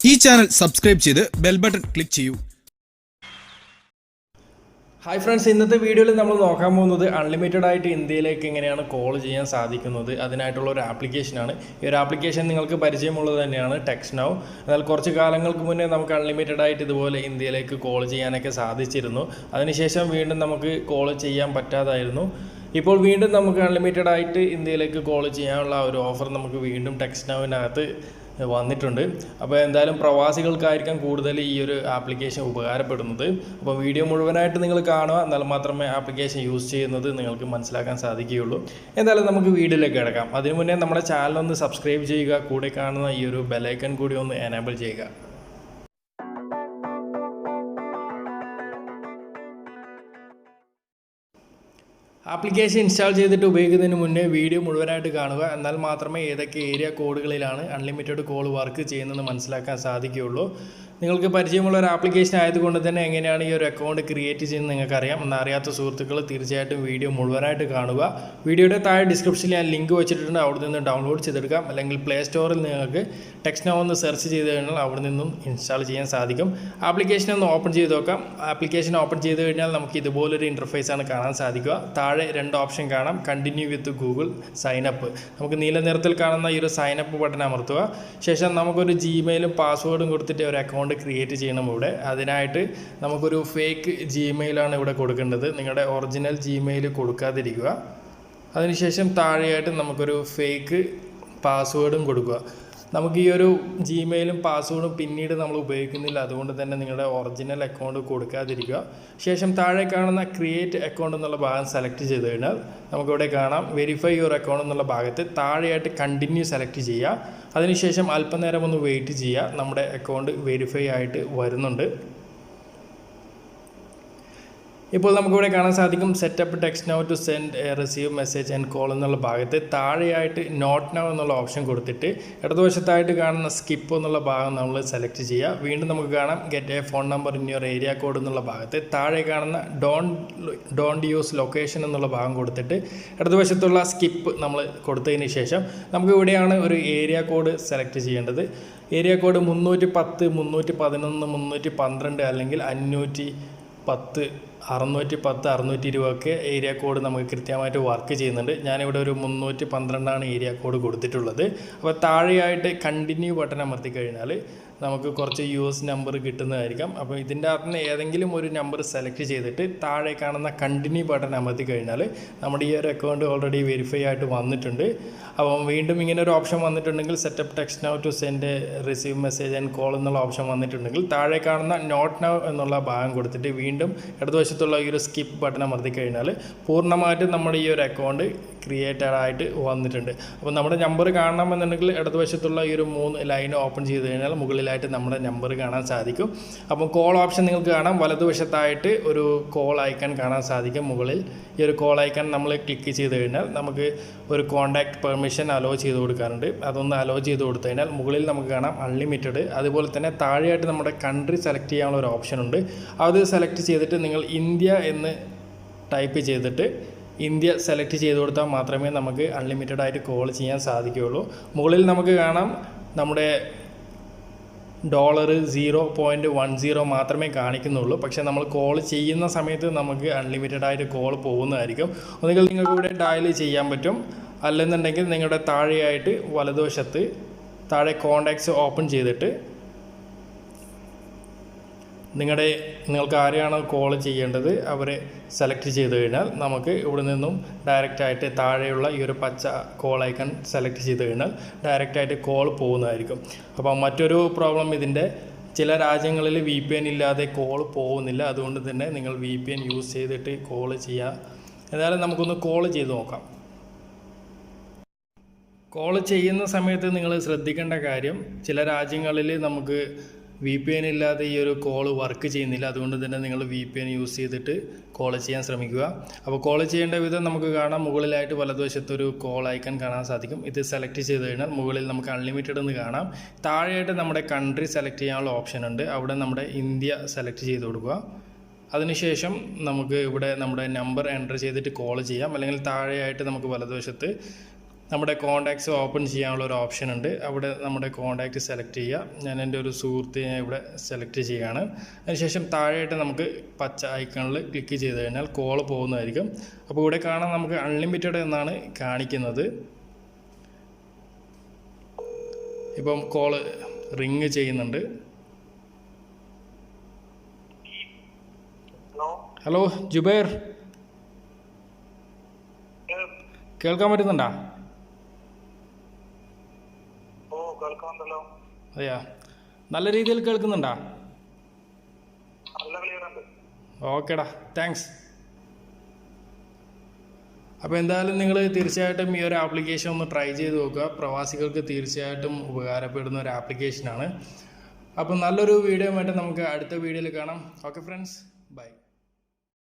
ഈ channel subscribe ചെയ്ത് bell button click ചെയ്യൂ. ഹായ് ഫ്രണ്ട്സ്, ഇന്നത്തെ വീഡിയോയിൽ നമ്മൾ നോക്കാൻ പോകുന്നത് അൺലിമിറ്റഡ് ആയിട്ട് ഇന്ത്യയിലേക്ക് എങ്ങനെയാണ് കോൾ ചെയ്യാൻ സാധിക്കുന്നത് അതിനായിട്ടുള്ള ഒരു ആപ്ലിക്കേഷനാണ്. ഈ ഒരു ആപ്ലിക്കേഷൻ നിങ്ങൾക്ക് പരിചയമുള്ളത് തന്നെയാണ്, ടെക്സ്റ്റ് നൗ. എന്നാൽ കുറച്ച് കാലങ്ങൾക്ക് മുന്നേ നമുക്ക് അൺലിമിറ്റഡ് ആയിട്ട് ഇതുപോലെ ഇന്ത്യയിലേക്ക് കോൾ ചെയ്യാനൊക്കെ സാധിച്ചിരുന്നു. അതിനുശേഷം വീണ്ടും നമുക്ക് കോൾ ചെയ്യാൻ പറ്റാതായിരുന്നു. ഇപ്പോൾ വീണ്ടും നമുക്ക് അൺലിമിറ്റഡ് ആയിട്ട് ഇന്ത്യയിലേക്ക് കോൾ ചെയ്യാനുള്ള ഒരു ഓഫർ നമുക്ക് വീണ്ടും ടെക്സ്റ്റ് നൗവിനകത്ത് വന്നിട്ടുണ്ട്. അപ്പോൾ എന്തായാലും പ്രവാസികൾക്കായിരിക്കും കൂടുതൽ ഈ ഒരു ആപ്ലിക്കേഷൻ ഉപകാരപ്പെടുന്നത്. അപ്പോൾ വീഡിയോ മുഴുവനായിട്ട് നിങ്ങൾ കാണുക, എന്നാൽ മാത്രമേ ആപ്ലിക്കേഷൻ യൂസ് ചെയ്യുന്നത് നിങ്ങൾക്ക് മനസ്സിലാക്കാൻ സാധിക്കുകയുള്ളൂ. എന്തായാലും നമുക്ക് വീഡിയോയിലേക്ക് കിടക്കാം. അതിനു മുന്നേ നമ്മുടെ ചാനൽ ഒന്ന് സബ്സ്ക്രൈബ് ചെയ്യുക, കൂടെ കാണുന്ന ഈ ഒരു ബെലൈക്കൺ കൂടി ഒന്ന് എനേബിൾ ചെയ്യുക. ആപ്ലിക്കേഷൻ ഇൻസ്റ്റാൾ ചെയ്തിട്ട് ഉപയോഗിക്കുന്നതിന് മുന്നേ വീഡിയോ മുഴുവനായിട്ട് കാണുക, എന്നാൽ മാത്രമേ ഏതൊക്കെ ഏരിയ കോഡുകളിലാണ് അൺലിമിറ്റഡ് കോൾ വർക്ക് ചെയ്യുന്നതെന്ന് മനസ്സിലാക്കാൻ സാധിക്കുകയുള്ളൂ. നിങ്ങൾക്ക് പരിചയമുള്ള ഒരു ആപ്ലിക്കേഷൻ ആയതുകൊണ്ട് തന്നെ എങ്ങനെയാണ് ഈ ഒരു അക്കൗണ്ട് ക്രിയേറ്റ് ചെയ്യുന്നത് നിങ്ങൾക്കറിയാം. എന്നറിയാത്ത സുഹൃത്തുക്കൾ തീർച്ചയായിട്ടും വീഡിയോ മുഴുവനായിട്ട് കാണുക. വീഡിയോയുടെ താഴെ ഡിസ്ക്രിപ്ഷനിൽ ഞാൻ ലിങ്ക് വെച്ചിട്ടുണ്ട്, അവിടെ നിന്ന് ഡൗൺലോഡ് ചെയ്തെടുക്കാം. അല്ലെങ്കിൽ പ്ലേ സ്റ്റോറിൽ നിങ്ങൾക്ക് ടെക്സ്റ്റ് നൗ ഒന്ന് സെർച്ച് ചെയ്ത് കഴിഞ്ഞാൽ അവിടെ നിന്നും ഇൻസ്റ്റാൾ ചെയ്യാൻ സാധിക്കും. ആപ്ലിക്കേഷൻ ഒന്ന് ഓപ്പൺ ചെയ്ത് നോക്കാം. ആപ്ലിക്കേഷൻ ഓപ്പൺ ചെയ്ത് കഴിഞ്ഞാൽ നമുക്ക് ഇതുപോലൊരു ഇൻ്റർഫേസാണ് കാണാൻ സാധിക്കുക. താഴെ രണ്ട് ഓപ്ഷൻ കാണാം, കണ്ടിന്യൂ വിത്ത് ഗൂഗിൾ, സൈനപ്പ്. നമുക്ക് നീല നിറത്തിൽ കാണുന്ന ഈ ഒരു സൈനപ്പ് ബട്ടൺ അമർത്തുക. ശേഷം നമുക്കൊരു ജിമെയിലും പാസ്വേഡും കൊടുത്തിട്ട് ഒരു അക്കൗണ്ട് ക്രിയേറ്റ് ചെയ്യണം. ഇവിടെ അതിനായിട്ട് നമുക്കൊരു ഫേക്ക് ജിമെയിലാണ് ഇവിടെ കൊടുക്കേണ്ടത്. നിങ്ങളുടെ ഒറിജിനൽ ജിമെയിൽ കൊടുക്കാതിരിക്കുക. അതിനുശേഷം താഴെയായിട്ട് നമുക്കൊരു ഫേക്ക് പാസ്വേഡും കൊടുക്കുക. നമുക്ക് ഈ ഒരു ജിമെയിലും പാസ്വേഡും പിന്നീട് നമ്മൾ ഉപയോഗിക്കുന്നില്ല, അതുകൊണ്ട് തന്നെ നിങ്ങളുടെ ഒറിജിനൽ അക്കൗണ്ട് കൊടുക്കാതിരിക്കുക. ശേഷം താഴെ കാണുന്ന ക്രിയേറ്റ് അക്കൗണ്ട് എന്നുള്ള ഭാഗം സെലക്ട് ചെയ്ത് കഴിഞ്ഞാൽ നമുക്കിവിടെ കാണാം വെരിഫൈ യുവർ അക്കൗണ്ട് എന്നുള്ള ഭാഗത്ത് താഴെയായിട്ട് കണ്ടിന്യൂ സെലക്ട് ചെയ്യുക. അതിനുശേഷം അല്പനേരം ഒന്ന് വെയിറ്റ് ചെയ്യുക. നമ്മുടെ അക്കൗണ്ട് വെരിഫൈ ആയിട്ട് വരുന്നുണ്ട്. ഇപ്പോൾ നമുക്കിവിടെ കാണാൻ സാധിക്കും setup text now to send receive message and call എന്നുള്ള ഭാഗത്ത് താഴെയായിട്ട് നോട്ട് നൗ എന്നുള്ള ഓപ്ഷൻ കൊടുത്തിട്ട് ഇടതുവശത്തായിട്ട് കാണുന്ന സ്കിപ്പ് എന്നുള്ള ഭാഗം നമ്മൾ സെലക്ട് ചെയ്യുക. വീണ്ടും നമുക്ക് കാണാം get A phone number in your area code എന്നുള്ള ഭാഗത്ത് താഴെ കാണുന്ന ഡോണ്ട് യൂസ് ലൊക്കേഷൻ എന്നുള്ള ഭാഗം കൊടുത്തിട്ട് ഇടതുവശത്തുള്ള സ്കിപ്പ് നമ്മൾ കൊടുത്തതിന് ശേഷം നമുക്ക് ഇവിടെയാണ് ഒരു ഏരിയ കോഡ് സെലക്ട് ചെയ്യേണ്ടത്. ഏരിയ കോഡ് 310, 311, 312 അല്ലെങ്കിൽ 510, 610, 620 ഒക്കെ ഏരിയ കോഡ് നമുക്ക് കൃത്യമായിട്ട് വർക്ക് ചെയ്യുന്നുണ്ട്. ഞാനിവിടെ ഒരു 312 ഏരിയ കോഡ് കൊടുത്തിട്ടുള്ളത്. അപ്പോൾ താഴെയായിട്ട് കണ്ടിന്യൂ ബട്ടൺ അമർത്തി കഴിഞ്ഞാൽ നമുക്ക് കുറച്ച് US നമ്പർ കിട്ടുന്നതായിരിക്കും. അപ്പോൾ ഇതിൻ്റെ അകത്ത് നിന്ന് ഏതെങ്കിലും ഒരു നമ്പർ സെലക്ട് ചെയ്തിട്ട് താഴെ കാണുന്ന കണ്ടിന്യൂ ബട്ടൺ അമർത്തി കഴിഞ്ഞാൽ നമ്മുടെ ഈ ഒരു അക്കൗണ്ട് ഓൾറെഡി വെരിഫൈ ആയിട്ട് വന്നിട്ടുണ്ട്. അപ്പം വീണ്ടും ഇങ്ങനെ ഒരു ഓപ്ഷൻ വന്നിട്ടുണ്ടെങ്കിൽ setup text now to send receive message and call എന്നുള്ള ഓപ്ഷൻ വന്നിട്ടുണ്ടെങ്കിൽ താഴെ കാണുന്ന നോട്ട് നൗ എന്നുള്ള ഭാഗം കൊടുത്തിട്ട് വീണ്ടും ഇടതുവശത്തുള്ള ഈ ഒരു സ്കിപ്പ് ബട്ടൺ അമർത്തി കഴിഞ്ഞാൽ പൂർണ്ണമായിട്ടും നമ്മുടെ ഈ ഒരു അക്കൗണ്ട് ക്രിയേറ്റഡ് ആയിട്ട് വന്നിട്ടുണ്ട്. അപ്പോൾ നമ്മുടെ നമ്പർ കാണണമെന്നുണ്ടെങ്കിൽ ഇടതുവശത്തുള്ള ഈ ഒരു 3 ലൈൻ ഓപ്പൺ ചെയ്ത് കഴിഞ്ഞാൽ മുകളിലായിട്ട് നമ്മുടെ നമ്പർ കാണാൻ സാധിക്കും. അപ്പോൾ കോൾ ഓപ്ഷൻ നിങ്ങൾക്ക് കാണാം. വലതുവശത്തായിട്ട് ഒരു കോൾ ഐക്കൺ കാണാൻ സാധിക്കും. മുകളിൽ ഈ ഒരു കോൾ ഐക്കൺ നമ്മൾ ക്ലിക്ക് ചെയ്ത് കഴിഞ്ഞാൽ നമുക്ക് ഒരു കോൺടാക്റ്റ് പെർമിഷൻ അലോ ചെയ്ത് കൊടുക്കാറുണ്ട്. അതൊന്ന് അലോ ചെയ്ത് കൊടുത്തു കഴിഞ്ഞാൽ മുകളിൽ നമുക്ക് കാണാം അൺലിമിറ്റഡ്. അതുപോലെ തന്നെ താഴെയായിട്ട് നമ്മുടെ കൺട്രി സെലക്ട് ചെയ്യാനുള്ള ഒരു ഓപ്ഷൻ ഉണ്ട്. അത് സെലക്ട് ചെയ്തിട്ട് നിങ്ങൾ ഇന്ത്യ എന്ന് ടൈപ്പ് ചെയ്തിട്ട് ഇന്ത്യ സെലക്ട് ചെയ്ത് കൊടുത്താൽ മാത്രമേ നമുക്ക് അൺലിമിറ്റഡ് ആയിട്ട് കോൾ ചെയ്യാൻ സാധിക്കുകയുള്ളൂ. മുകളിൽ നമുക്ക് കാണാം നമ്മുടെ $0.10 മാത്രമേ കാണിക്കുന്നുള്ളൂ. പക്ഷേ നമ്മൾ കോൾ ചെയ്യുന്ന സമയത്ത് നമുക്ക് അൺലിമിറ്റഡ് ആയിട്ട് കോൾ പോകുന്നതായിരിക്കും. ഒന്നുകിൽ നിങ്ങൾക്ക് ഇവിടെ ഡയൽ ചെയ്യാൻ പറ്റും, അല്ലെന്നുണ്ടെങ്കിൽ നിങ്ങളുടെ താഴെയായിട്ട് വലതുവശത്ത് താഴെ കോൺടാക്ട്സ് ഓപ്പൺ ചെയ്തിട്ട് നിങ്ങൾക്ക് ആരെയാണോ കോൾ ചെയ്യേണ്ടത് അവരെ സെലക്ട് ചെയ്ത് കഴിഞ്ഞാൽ നമുക്ക് ഇവിടെ നിന്നും ഡയറക്റ്റായിട്ട് താഴെയുള്ള ഈ ഒരു പച്ച കോൾ ഐക്കൺ സെലക്ട് ചെയ്ത് കഴിഞ്ഞാൽ ഡയറക്റ്റായിട്ട് കോൾ പോകുന്നതായിരിക്കും. അപ്പോൾ മറ്റൊരു പ്രോബ്ലം ഇതിൻ്റെ ചില രാജ്യങ്ങളിൽ VPN ഇല്ലാതെ കോൾ പോകുന്നില്ല. അതുകൊണ്ട് തന്നെ നിങ്ങൾ VPN യൂസ് ചെയ്തിട്ട് കോൾ ചെയ്യുക. എന്നാലും നമുക്കൊന്ന് കോൾ ചെയ്ത് നോക്കാം. കോൾ ചെയ്യുന്ന സമയത്ത് നിങ്ങൾ ശ്രദ്ധിക്കേണ്ട കാര്യം, ചില രാജ്യങ്ങളിൽ നമുക്ക് VPN ഇല്ലാതെ ഈ ഒരു കോൾ വർക്ക് ചെയ്യുന്നില്ല. അതുകൊണ്ട് തന്നെ നിങ്ങൾ VPN യൂസ് ചെയ്തിട്ട് കോൾ ചെയ്യാൻ ശ്രമിക്കുക. അപ്പോൾ കോൾ ചെയ്യേണ്ട വിധം നമുക്ക് കാണാം. മുകളിലായിട്ട് വലതുവശത്തൊരു കോൾ ഐക്കൺ കാണാൻ സാധിക്കും. ഇത് സെലക്ട് ചെയ്ത് കഴിഞ്ഞാൽ മുകളിൽ നമുക്ക് അൺലിമിറ്റഡ് എന്ന് കാണാം. താഴെയായിട്ട് നമ്മുടെ കൺട്രി സെലക്ട് ചെയ്യാനുള്ള ഓപ്ഷൻ ഉണ്ട്. അവിടെ നമ്മുടെ ഇന്ത്യ സെലക്ട് ചെയ്ത് കൊടുക്കുക. അതിനുശേഷം നമുക്ക് ഇവിടെ നമ്മുടെ നമ്പർ എൻ്റർ ചെയ്തിട്ട് കോൾ ചെയ്യാം. അല്ലെങ്കിൽ താഴെയായിട്ട് നമുക്ക് വലതുവശത്ത് നമ്മുടെ കോൺടാക്ട്സ് ഓപ്പൺ ചെയ്യാനുള്ള ഒരു ഓപ്ഷൻ ഉണ്ട്. അവിടെ നമ്മുടെ കോൺടാക്റ്റ് സെലക്ട് ചെയ്യുക. ഞാൻ എൻ്റെ ഒരു സുഹൃത്തിനെ ഇവിടെ സെലക്ട് ചെയ്യുകയാണ്. അതിനുശേഷം താഴെയായിട്ട് നമുക്ക് പച്ച ഐക്കണിൽ ക്ലിക്ക് ചെയ്ത് കഴിഞ്ഞാൽ കോൾ പോകുന്നതായിരിക്കും. അപ്പോൾ ഇവിടെ കാണാൻ നമുക്ക് അൺലിമിറ്റഡ് എന്നാണ് കാണിക്കുന്നത്. ഇപ്പം കോള് റിങ് ചെയ്യുന്നുണ്ട്. ഹലോ ജുബൈർ, കേൾക്കാൻ പറ്റുന്നുണ്ടോ? അതെയാ, നല്ല രീതിയിൽ കേൾക്കുന്നുണ്ടോ? ഓക്കേടാ, താങ്ക്സ്. അപ്പോൾ എന്തായാലും നിങ്ങൾ തീർച്ചയായിട്ടും ഈ ഒരു ആപ്ലിക്കേഷൻ ഒന്ന് ട്രൈ ചെയ്ത് നോക്കുക. പ്രവാസികൾക്ക് തീർച്ചയായിട്ടും ഉപകാരപ്പെടുന്ന ഒരു ആപ്ലിക്കേഷനാണ്. അപ്പോൾ നല്ലൊരു വീഡിയോ ആയിട്ട് നമുക്ക് അടുത്ത വീഡിയോയിൽ കാണാം. Okay friends, by.